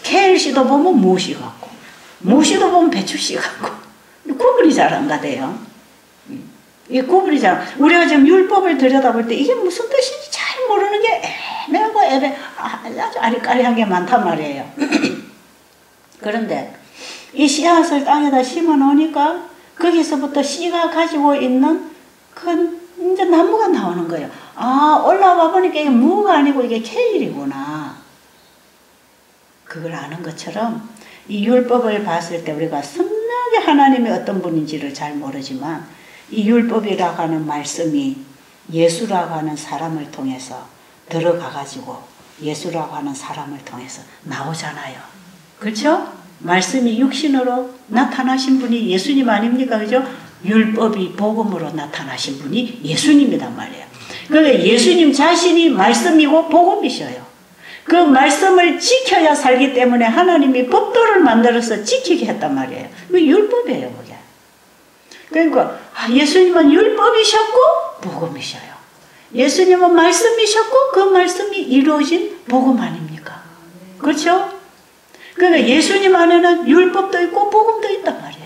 케일 씨도 보면 무씨 같고 무씨도 보면 배추 씨 같고 구분이 잘 안 가대요. 이 구분이 잘, 우리가 지금 율법을 들여다볼 때 이게 무슨 뜻인지 잘 모르는 게 애매하고 아주 아리까리한 게 많단 말이에요. 그런데 이 씨앗을 땅에다 심어 놓으니까 거기서부터 씨가 가지고 있는 큰 이제 나무가 나오는 거예요. 아, 올라와 보니까 이게 무가 아니고 이게 케일이구나. 그걸 아는 것처럼 이 율법을 봤을 때 우리가 선명하게 하나님이 어떤 분인지를 잘 모르지만 이 율법이라고 하는 말씀이 예수라고 하는 사람을 통해서 들어가가지고 예수라고 하는 사람을 통해서 나오잖아요. 그렇죠? 말씀이 육신으로 나타나신 분이 예수님 아닙니까? 그죠? 율법이 복음으로 나타나신 분이 예수님이란 말이에요. 그러니까 예수님 자신이 말씀이고 복음이셔요. 그 말씀을 지켜야 살기 때문에 하나님이 법도를 만들어서 지키게 했단 말이에요. 그 율법이에요, 그게. 그러니까 예수님은 율법이셨고 복음이셔요. 예수님은 말씀이셨고 그 말씀이 이루어진 복음 아닙니까? 그렇죠? 그러니까 예수님 안에는 율법도 있고 복음도 있단 말이에요.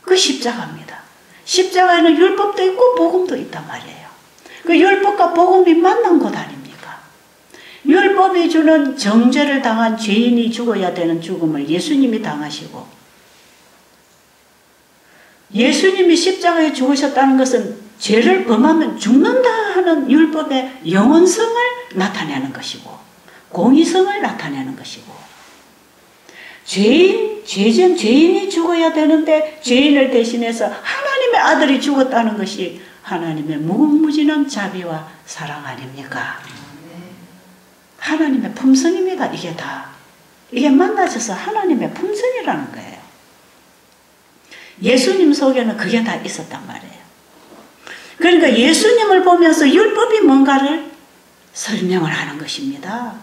그 십자가입니다. 십자가에는 율법도 있고 복음도 있단 말이에요. 그 율법과 복음이 만난 것 아닙니까? 율법이 주는 정죄를 당한 죄인이 죽어야 되는 죽음을 예수님이 당하시고 예수님이 십자가에 죽으셨다는 것은 죄를 범하면 죽는다 하는 율법의 영원성을 나타내는 것이고 공의성을 나타내는 것이고 죄인이 죽어야 되는데 죄인을 대신해서 하나님의 아들이 죽었다는 것이 하나님의 무궁무진한 자비와 사랑 아닙니까? 하나님의 품성입니다. 이게 다. 이게 만나져서 하나님의 품성이라는 거예요. 예수님 속에는 그게 다 있었단 말이에요. 그러니까 예수님을 보면서 율법이 뭔가를 설명을 하는 것입니다.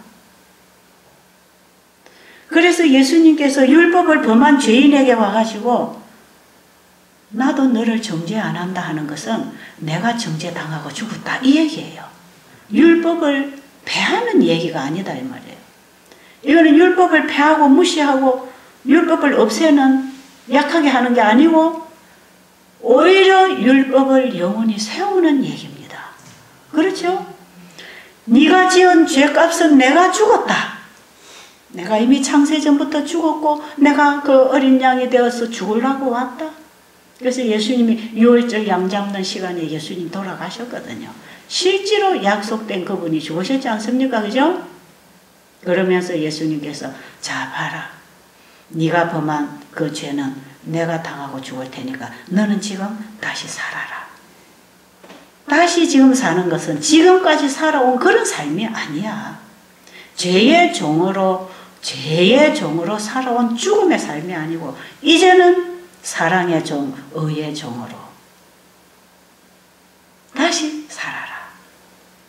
그래서 예수님께서 율법을 범한 죄인에게 와가지고 나도 너를 정죄 안 한다 하는 것은 내가 정죄당하고 죽었다 이 얘기예요. 율법을 폐하는 얘기가 아니다 이 말이에요. 이거는 율법을 폐하고 무시하고 율법을 없애는 약하게 하는 게 아니고 오히려 율법을 영원히 세우는 얘기입니다. 그렇죠? 네가 지은 죄값은 내가 죽었다. 내가 이미 창세전부터 죽었고 내가 그 어린 양이 되어서 죽으려고 왔다. 그래서 예수님이 6월절 양 잡는 시간에 예수님 돌아가셨거든요. 실제로 약속된 그분이 죽으셨지 않습니까? 그죠? 그러면서 예수님께서 자 봐라. 네가 범한 그 죄는 내가 당하고 죽을 테니까 너는 지금 다시 살아라. 다시 지금 사는 것은 지금까지 살아온 그런 삶이 아니야. 죄의 종으로 살아온 죽음의 삶이 아니고 이제는 사랑의 종, 의의 종으로 다시 살아라.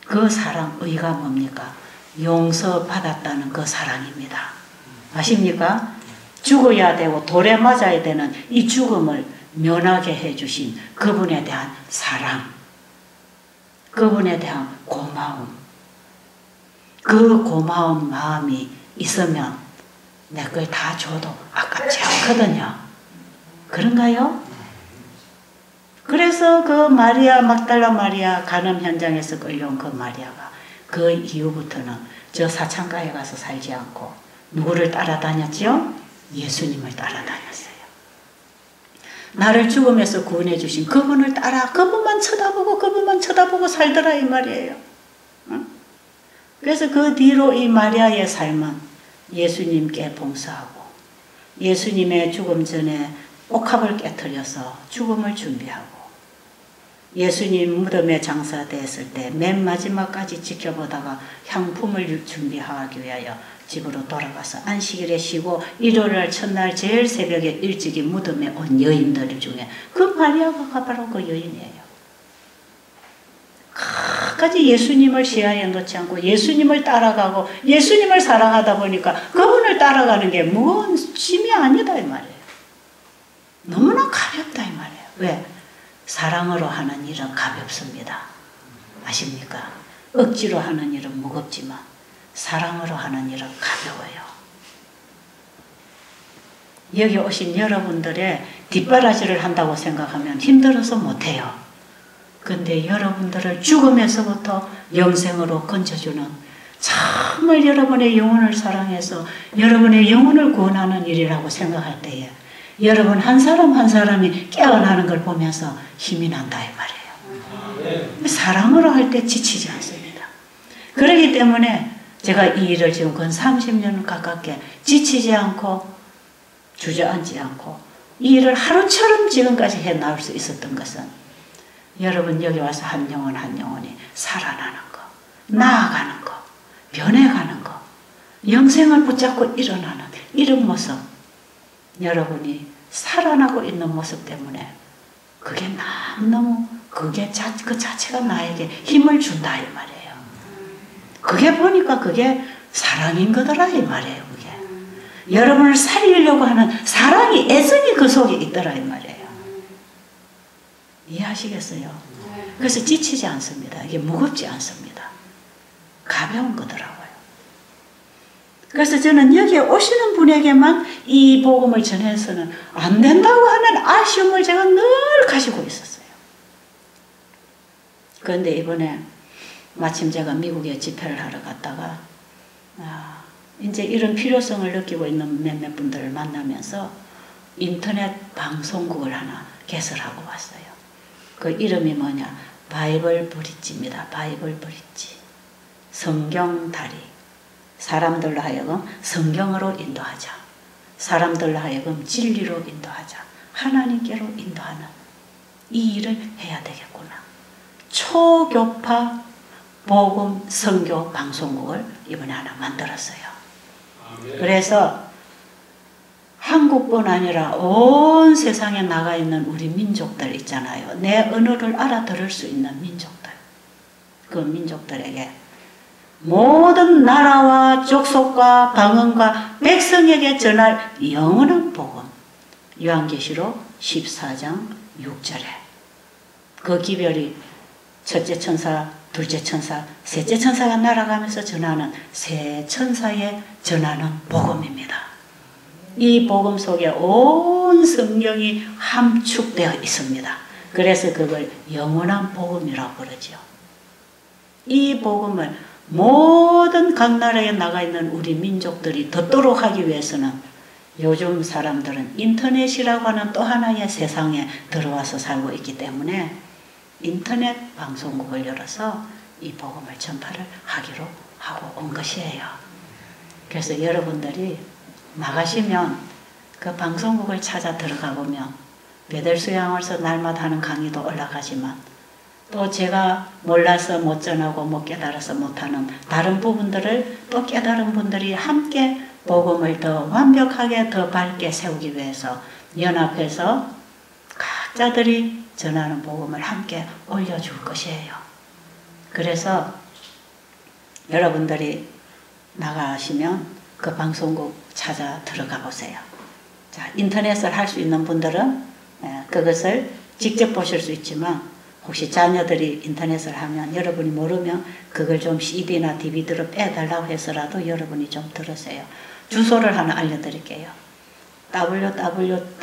그 사랑, 의가 뭡니까? 용서받았다는 그 사랑입니다. 아십니까? 죽어야 되고 돌에 맞아야 되는 이 죽음을 면하게 해주신 그분에 대한 사랑, 그분에 대한 고마움, 그 고마운 마음이 있으면 내 걸 다 줘도 아깝지 않거든요. 그런가요? 그래서 그 마리아, 막달라 마리아 간음 현장에서 끌려온 그 마리아가 그 이후부터는 저 사창가에 가서 살지 않고 누구를 따라다녔죠? 예수님을 따라다녔어요. 나를 죽음에서 구원해 주신 그분을 따라 그분만 쳐다보고 살더라 이 말이에요. 응? 그래서 그 뒤로 이 마리아의 삶은 예수님께 봉사하고 예수님의 죽음 전에 옥합을 깨트려서 죽음을 준비하고 예수님 무덤에 장사되었을 때 맨 마지막까지 지켜보다가 향품을 준비하기 위하여 집으로 돌아가서 안식일에 쉬고 일요일날 첫날 제일 새벽에 일찍이 무덤에 온 여인들 중에 그 마리아가 바로 그 여인이에요. 끝까지 예수님을 시야에 놓지 않고 예수님을 따라가고 예수님을 사랑하다 보니까 그분을 따라가는 게 무거운 짐이 아니다 이 말이에요. 너무나 가볍다 이 말이에요. 왜? 사랑으로 하는 일은 가볍습니다. 아십니까? 억지로 하는 일은 무겁지만 사랑으로 하는 일은 가벼워요. 여기 오신 여러분들의 뒷바라지를 한다고 생각하면 힘들어서 못해요. 근데 여러분들을 죽음에서부터 영생으로 건져주는 정말 여러분의 영혼을 사랑해서 여러분의 영혼을 구원하는 일이라고 생각할 때에 여러분 한 사람 한 사람이 깨어나는 걸 보면서 힘이 난다 이 말이에요. 사랑으로 할 때 지치지 않습니다. 그렇기 때문에 제가 이 일을 지금 근 30년 가깝게 지치지 않고 주저앉지 않고 이 일을 하루처럼 지금까지 해나올 수 있었던 것은 여러분 여기 와서 한 영혼 한 영혼이 살아나는 거, 나아가는 거, 변해가는 거, 영생을 붙잡고 일어나는 이런 모습, 여러분이 살아나고 있는 모습 때문에 그게 너무너무 그 자체가 나에게 힘을 준다 이 말이에요. 그게 보니까 그게 사랑인 거더라 이 말이에요. 그게 여러분을 살리려고 하는 사랑이 애정이 그 속에 있더라 이 말이에요. 이해하시겠어요? 그래서 지치지 않습니다. 이게 무겁지 않습니다. 가벼운 거더라고요. 그래서 저는 여기에 오시는 분에게만 이 복음을 전해서는 안 된다고 하는 아쉬움을 제가 늘 가지고 있었어요. 그런데 이번에 마침 제가 미국에 집회를 하러 갔다가 이제 이런 필요성을 느끼고 있는 몇몇 분들을 만나면서 인터넷 방송국을 하나 개설하고 왔어요. 그 이름이 뭐냐? 바이블 브릿지입니다. 바이블 브릿지. 성경다리. 사람들로 하여금 성경으로 인도하자. 사람들로 하여금 진리로 인도하자. 하나님께로 인도하는 이 일을 해야 되겠구나. 초교파 복음 선교 방송국을 이번에 하나 만들었어요. 그래서 한국뿐 아니라 온 세상에 나가 있는 우리 민족들 있잖아요. 내 언어를 알아들을 수 있는 민족들. 그 민족들에게 모든 나라와 족속과 방언과 백성에게 전할 영원한 복음. 요한계시록 14장 6절에 그 기별이 첫째 천사, 둘째 천사, 셋째 천사가 날아가면서 전하는 세 천사에 전하는 복음입니다. 이 복음 속에 온 성경이 함축되어 있습니다. 그래서 그걸 영원한 복음이라고 그러죠. 이 복음을 모든 각 나라에 나가 있는 우리 민족들이 듣도록 하기 위해서는 요즘 사람들은 인터넷이라고 하는 또 하나의 세상에 들어와서 살고 있기 때문에 인터넷 방송국을 열어서 이 복음을 전파를 하기로 하고 온 것이에요. 그래서 여러분들이 나가시면 그 방송국을 찾아 들어가 보면 베델수양에서 날마다 하는 강의도 올라가지만 또 제가 몰라서 못 전하고 못 깨달아서 못하는 다른 부분들을 또 깨달은 분들이 함께 복음을 더 완벽하게 더 밝게 세우기 위해서 연합해서 각자들이 전하는 복음을 함께 올려줄 것이에요. 그래서 여러분들이 나가시면 그 방송국 찾아 들어가 보세요. 자, 인터넷을 할 수 있는 분들은 그것을 직접 보실 수 있지만 혹시 자녀들이 인터넷을 하면 여러분이 모르면 그걸 좀 CD나 DVD로 빼달라고 해서라도 여러분이 좀 들으세요. 주소를 하나 알려드릴게요.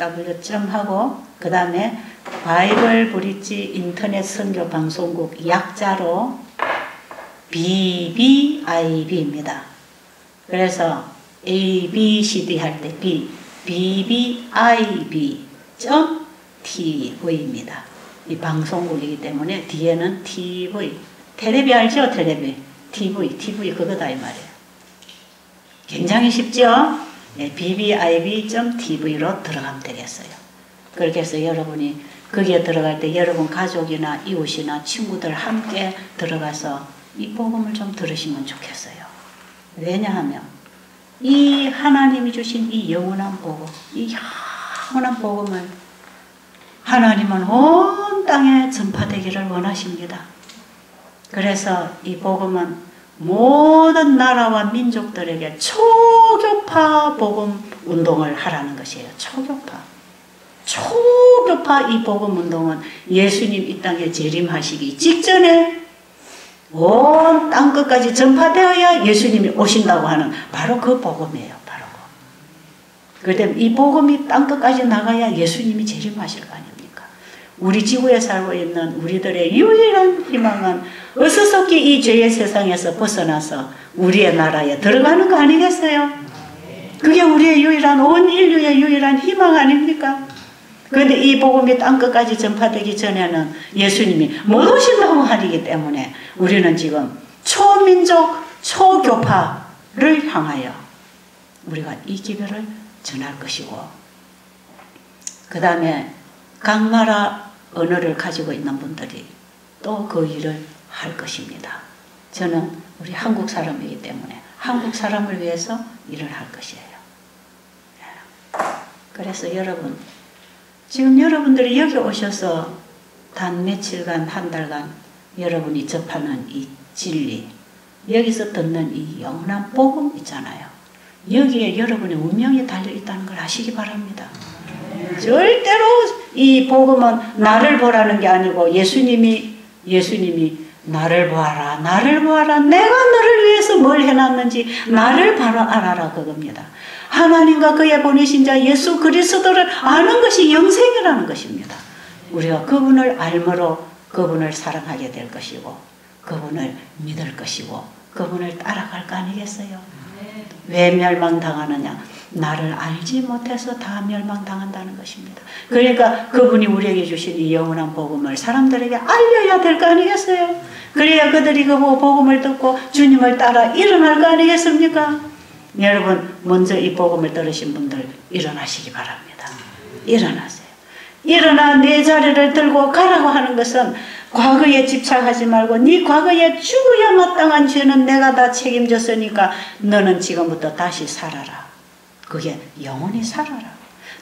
www.하고 그 다음에 바이블 브릿지 인터넷 선교 방송국 약자로 BBIB입니다. 그래서 ABCD 할 때 BBIB.TV입니다. 이 방송국이기 때문에 뒤에는 TV, 텔레비 알죠? 텔레비, TV 그거다 이 말이에요. 굉장히 쉽죠? 네, BBIB.tv로 들어가면 되겠어요. 그렇게 해서 여러분이 거기에 들어갈 때 여러분 가족이나 이웃이나 친구들 함께 들어가서 이 복음을 좀 들으시면 좋겠어요. 왜냐하면 이 하나님이 주신 이 영원한 복음, 이 영원한 복음을 하나님은 온 땅에 전파되기를 원하십니다. 그래서 이 복음은 모든 나라와 민족들에게 초교파 복음 운동을 하라는 것이에요. 초교파 이 복음 운동은 예수님 이 땅에 재림하시기 직전에 온 땅 끝까지 전파되어야 예수님이 오신다고 하는 바로 그 복음이에요. 바로 그 때문에 이 복음이 땅 끝까지 나가야 예수님이 재림하실 거 아닙니까? 우리 지구에 살고 있는 우리들의 유일한 희망은 어수선히 이 죄의 세상에서 벗어나서 우리의 나라에 들어가는 거 아니겠어요? 그게 우리의 유일한, 온 인류의 유일한 희망 아닙니까? 그런데 이 복음이 땅끝까지 전파되기 전에는 예수님이 못 오신다고 하기 때문에 우리는 지금 초민족, 초교파를 향하여 우리가 이 기별을 전할 것이고, 그 다음에 각 나라 언어를 가지고 있는 분들이 또 그 일을 할 것입니다. 저는 우리 한국 사람이기 때문에 한국 사람을 위해서 일을 할 것이에요. 그래서 여러분, 지금 여러분들이 여기 오셔서 단 며칠간, 한 달간 여러분이 접하는 이 진리, 여기서 듣는 이 영원한 복음 있잖아요. 여기에 여러분의 운명이 달려있다는 걸 아시기 바랍니다. 절대로 이 복음은 나를 보라는 게 아니고 예수님이 나를 보아라, 나를 보아라, 내가 너를 위해서 뭘 해놨는지 나를 바로 알아라, 그겁니다. 하나님과 그의 보내신 자 예수 그리스도를 아는 것이 영생이라는 것입니다. 우리가 그분을 알므로 그분을 사랑하게 될 것이고, 그분을 믿을 것이고, 그분을 따라갈 거 아니겠어요? 왜 멸망당하느냐? 나를 알지 못해서 다 멸망당한다는 것입니다. 그러니까 그분이 우리에게 주신 이 영원한 복음을 사람들에게 알려야 될 거 아니겠어요? 그래야 그들이 그 복음을 듣고 주님을 따라 일어날 거 아니겠습니까? 여러분, 먼저 이 복음을 들으신 분들 일어나시기 바랍니다. 일어나세요. 일어나 내 자리를 들고 가라고 하는 것은 과거에 집착하지 말고 네 과거에 죽어야 마땅한 죄는 내가 다 책임졌으니까 너는 지금부터 다시 살아라. 그게 영원히 살아라.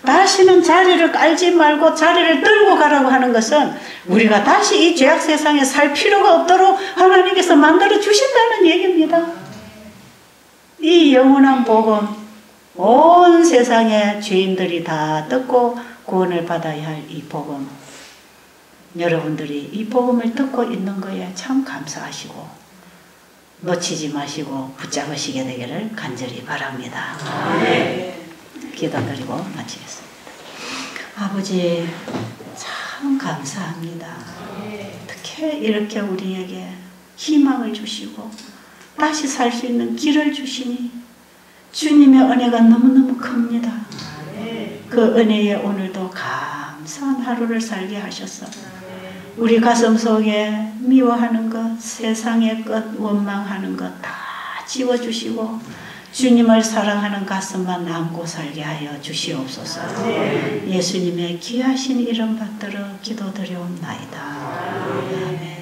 다시는 자리를 깔지 말고 자리를 들고 가라고 하는 것은 우리가 다시 이 죄악 세상에 살 필요가 없도록 하나님께서 만들어 주신다는 얘기입니다. 이 영원한 복음, 온 세상의 죄인들이 다 듣고 구원을 받아야 할 이 복음, 여러분들이 이 복음을 듣고 있는 거에 참 감사하시고 놓치지 마시고 붙잡으시게 되기를 간절히 바랍니다. 기도드리고 마치겠습니다. 아버지, 참 감사합니다. 어떻게 이렇게 우리에게 희망을 주시고 다시 살 수 있는 길을 주시니 주님의 은혜가 너무너무 큽니다. 그 은혜에 오늘도 감사한 하루를 살게 하셔서 우리 가슴 속에 미워하는 것, 세상의 것, 원망하는 것 다 지워주시고 주님을 사랑하는 가슴만 안고 살게 하여 주시옵소서. 예수님의 귀하신 이름 받들어 기도드려옵나이다. 아멘.